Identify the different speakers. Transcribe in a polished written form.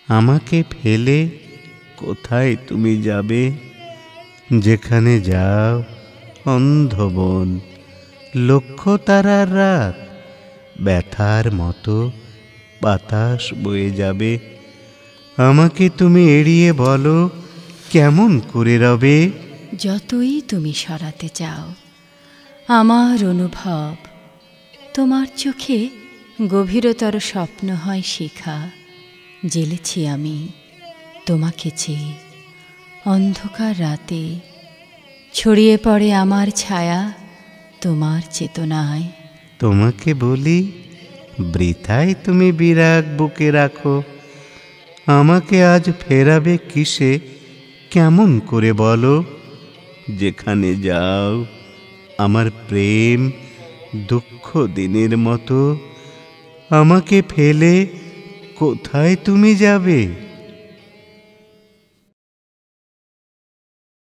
Speaker 1: আমাকে ফেলে কোথায় তুমি যাবে? যেখানে যাও অন্ধবন, লক্ষ তারার রাত, ব্যথার মতো বাতাস বয়ে যাবে। আমাকে তুমি এড়িয়ে বলো কেমন করে রবে?
Speaker 2: যতই তুমি সরাতে চাও আমার অনুভব, তোমার চোখে গভীরতর স্বপ্ন হয় শিখা। জ্বেলেছি আমি তোমাকে চেয়ে অন্ধকার রাতে, ছড়িয়ে পড়ে আমার ছায়া তোমার চেতনায়।
Speaker 1: তোমাকে বলি বৃথায় তুমি বিরাগ বুকে রাখো। আমাকে আজ ফেরাবে কিসে কেমন করে বলো? যেখানে যাও আমার প্রেম দুঃখ দিনের মতো, আমাকে ফেলে কোথায় তুমি যাবে?